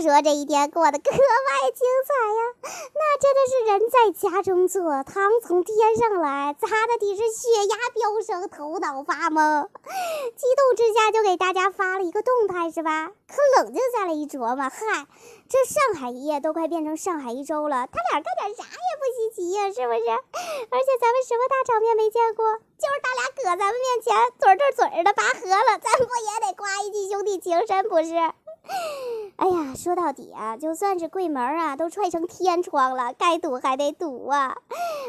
说这一天过得格外精彩呀，那真的是人在家中坐，汤从天上来，砸的底是血压飙升，头脑发懵。激动之下就给大家发了一个动态是吧？可冷静下来一琢磨，嗨，这上海一夜都快变成上海一周了，他俩干点啥也不稀奇呀，是不是？而且咱们什么大场面没见过，就是他俩搁咱们面前嘴对嘴的拔河了，咱不也得夸一句兄弟情深不是？哎呀，说到底啊，就算是柜门啊都踹成天窗了，该堵还得堵啊。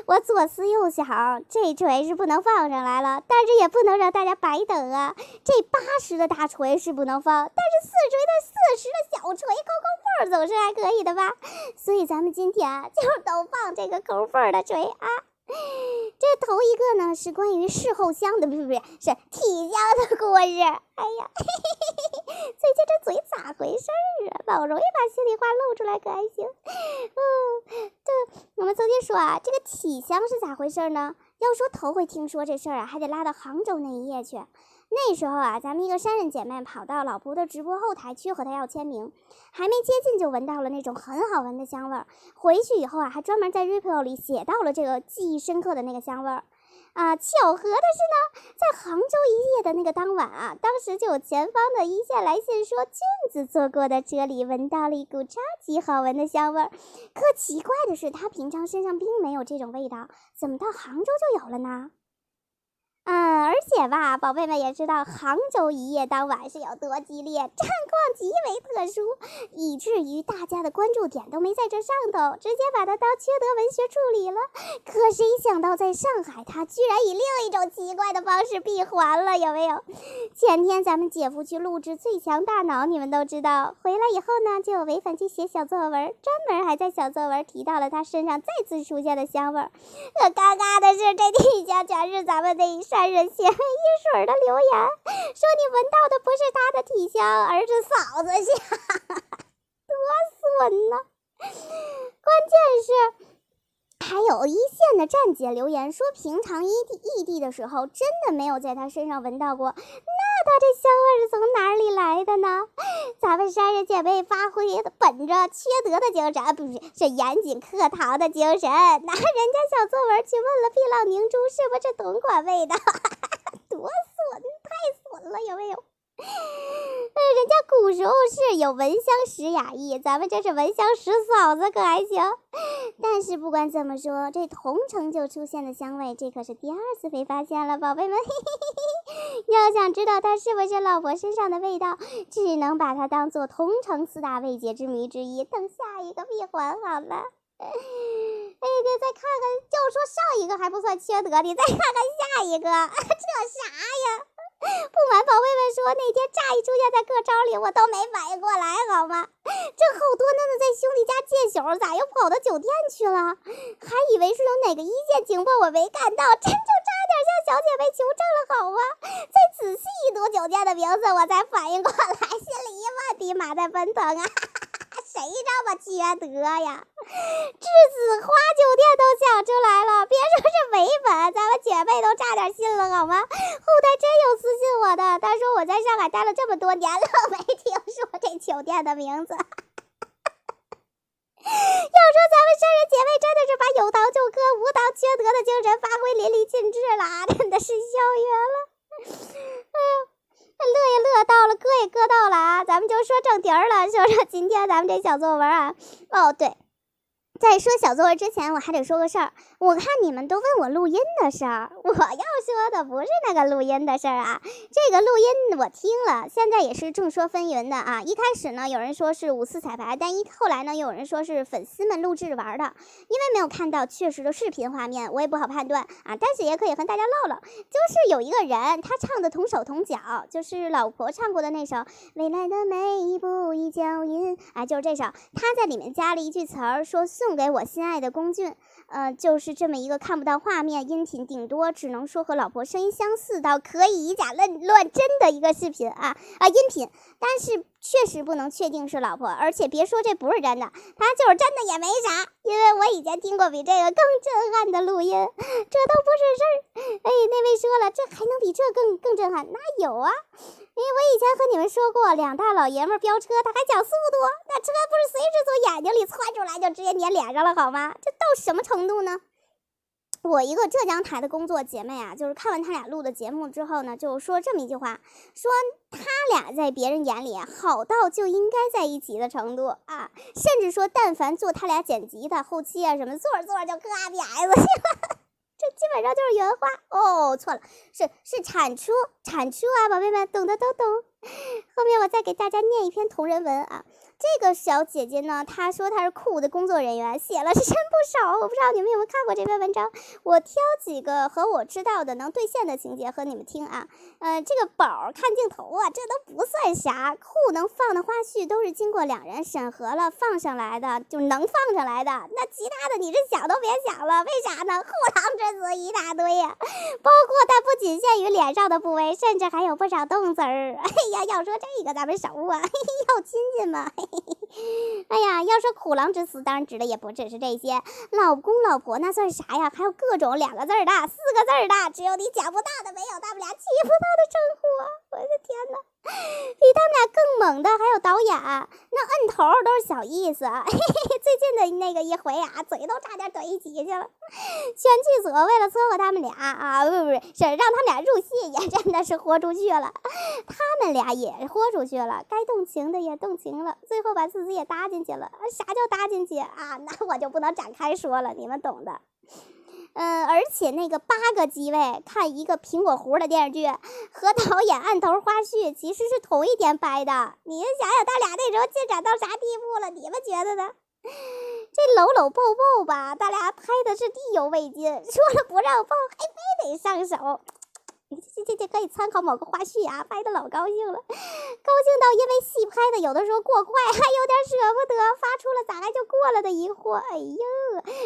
我左思右想，这锤是不能放上来了，但是也不能让大家白等啊。这80的大锤是不能放，但是40的小锤抠抠缝总是还可以的吧？所以咱们今天啊，就都放这个抠缝的锤啊。这头一个呢是关于事后香的，不是是体香的故事。哎呀，最近这嘴咋回事啊？老容易把心里话露出来，可还行。对，我们曾经说啊，这个体香是咋回事呢？要说头回听说这事儿啊，还得拉到杭州那一夜去。那时候啊，咱们一个山人姐妹跑到老婆的直播后台去和她要签名，还没接近就闻到了那种很好闻的香味儿。回去以后啊，还专门在 Repo 里写到了这个记忆深刻的那个香味儿。巧合的是呢，在杭州一夜的那个当晚啊，当时就有前方的一线来信说，俊子坐过的车里闻到了一股超级好闻的香味儿。可奇怪的是，他平常身上并没有这种味道，怎么到杭州就有了呢？而且吧，宝贝们也知道杭州一夜当晚是有多激烈，战况极为特殊，以至于大家的关注点都没在这上头，直接把它当缺德文学处理了。可谁想到在上海，它居然以另一种奇怪的方式闭环了，有没有？前天咱们姐夫去录制《最强大脑》，你们都知道，回来以后呢，就有违反去写小作文，专门还在小作文提到了他身上再次出现的香味儿。可尴尬的是，这底下全是咱们那一山人血泪一水的留言，说你闻到的不是他的体香，而是嫂子香，多损呐！关键是还有一线的站姐留言说，平常异地的时候真的没有在他身上闻到过，那他这香味是从哪里来的呢？咱们山人姐妹发挥的本着缺德的精神，不是严谨课堂的精神，拿人家小作文去问了碧浪凝珠是不是同款味道，多损，太损了，有没有？人家古时候是有闻香识雅意，咱们这是闻香识嫂子，可还行？但是不管怎么说，这同城就出现的香味，这可是第2次被发现了，宝贝们。要想知道它是不是老婆身上的味道，只能把它当做同城4大未解之谜之一，等下一个闭环好了。再看看，就说上一个还不算缺德，你再看看下一个，这啥呀？不瞒宝贝们说，那天乍一出现在课招里，我都没反应过来，好吗？这好多嫩的在兄弟家借宿，咋又跑到酒店去了？还以为是有哪个一线情报我没看到，真就差点向小姐妹求证了，好吗？再仔细一读酒店的名字，我才反应过来，心里1万匹马在奔腾啊！谁这么缺德呀？质子花酒店都想出来了，别说是伪粉，咱们姐妹都差点信了，好吗？后台真有私信我的，他说我在上海待了这么多年了，没听说这酒店的名字。要说咱们山人姐妹真的是把有糖就喝，无糖缺德的精神发挥淋漓尽致了，真的是笑晕了。哎呀，乐也乐到了，歌也歌到了啊！咱们就说正题了，说说今天咱们这小作文啊。哦，对。在说小作文之前，我还得说个事儿。我看你们都问我录音的事儿，我要说的不是那个录音的事儿啊。这个录音我听了，现在也是众说纷纭的啊。一开始呢，有人说是5次彩排，但后来呢，有人说是粉丝们录制玩的。因为没有看到确实的视频画面，我也不好判断啊。但是也可以和大家唠唠，就是有一个人他唱的同手同脚，就是老婆唱过的那首《未来的每一步一脚印》啊，就是这首。他在里面加了一句词儿，说送给我心爱的龚俊，就是这么一个看不到画面，音频顶多只能说和老婆声音相似到可以以假乱真的一个视频啊音频，但是确实不能确定是老婆，而且别说这不是真的，他就是真的也没啥，因为我以前听过比这个更震撼的录音，这都不是事儿。哎，那位说了，这还能比这更震撼？那有啊，因为我以前和你们说过，两大老爷们飙车，他还讲速度，那车不是随时从眼睛里窜出来就直接粘脸上了好吗？这到什么程度呢？我一个浙江台的工作姐妹啊，就是看完他俩录的节目之后呢，就说这么一句话，说他俩在别人眼里好到就应该在一起的程度啊，甚至说但凡做他俩剪辑的后期啊什么，做着做着就磕 BS 去了。这基本上就是原话哦，错了，是产出啊，宝贝们懂的都懂。后面我再给大家念一篇同人文啊。这个小姐姐呢，她说她是酷的工作人员，写了是真不少。我不知道你们有没有看过这篇文章，我挑几个和我知道的能兑现的情节和你们听啊。这个宝看镜头啊，这都不算啥，酷能放的花絮都是经过两人审核了放上来的，就能放上来的。那其他的你是想都别想了，为啥呢？虎狼之词一大堆呀，包括但不仅限于脸上的部位，甚至还有不少动词儿。哎呀，要说这个咱们熟啊，要亲近嘛。哎呀，要说虎狼之词，当然指的也不只是这些，老公老婆那算啥呀？还有各种2个字的、4个字的，只有你讲不到的，没有他们俩起不到的称呼啊！我的天哪，比他们俩更猛的还有导演，那摁头都是小意思。最近的那个一回啊，嘴都差点怼一起去了。全剧组为了撮合他们俩啊，不是让他们俩入戏，也真的是豁出去了。他们俩也豁出去了，该动情的也动情了，最后把自己也搭进去了。啥叫搭进去啊？那我就不能展开说了，你们懂的。而且那个8个机位看一个苹果核的电视剧，和导演按头花絮其实是同一天拍的。你想想他俩那时候进展到啥地步了？你们觉得呢？这搂搂抱抱吧，他俩拍的是意犹未尽，说了不让抱，还非得上手。这可以参考某个花絮啊，拍的老高兴了，高兴到因为戏拍的有的时候过快，还有点舍不得，发出了咋还就过了的疑惑。哎呦，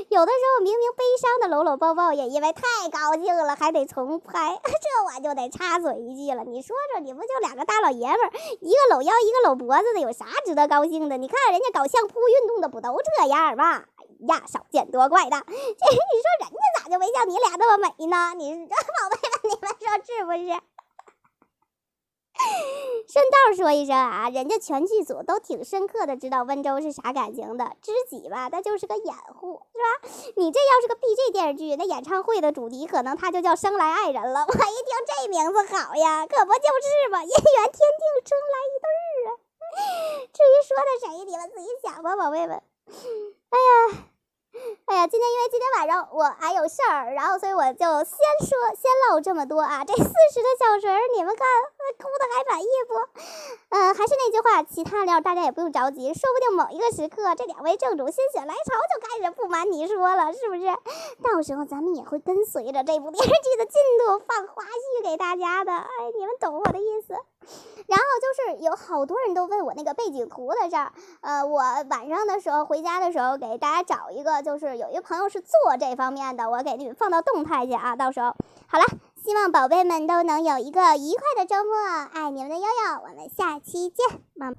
有的时候明明悲伤的搂搂抱抱，也因为太高兴了，还得重拍。这我就得插嘴一句了，你说说，你不就2个大老爷们儿，一个搂腰，一个搂脖子的，有啥值得高兴的？你看人家搞相扑运动的不都这样吗？呀，少见多怪的。这你说人家咋就没像你俩那么美呢？你这宝贝们，你们说是不是？顺道说一声啊，人家全剧组都挺深刻的知道温州是啥感情的，知己吧，他就是个掩护，是吧？你这要是个 BG 电视剧，那演唱会的主题可能他就叫生来爱人了。我一听这名字好呀，可不就是嘛，姻缘天定，生来一对儿啊。至于说的谁，你们自己想吧，宝贝们。哎呀，因为今天晚上我还有事儿，然后所以我就先唠这么多啊。这40个小时，你们看哭的还满意不？还是那句话，其他料大家也不用着急，说不定某一个时刻，这2位正主心血来潮就开始不瞒你说了，是不是？到时候咱们也会跟随着这部电视剧的进度放花絮给大家的。哎，你们懂我的意思。然后就是有好多人都问我那个背景图的事儿，我晚上的时候回家的时候给大家找一个，就是有一个朋友是做这方面的，我给你们放到动态去啊，到时候好了，希望宝贝们都能有一个愉快的周末，爱你们的悠悠，我们下期见，么么。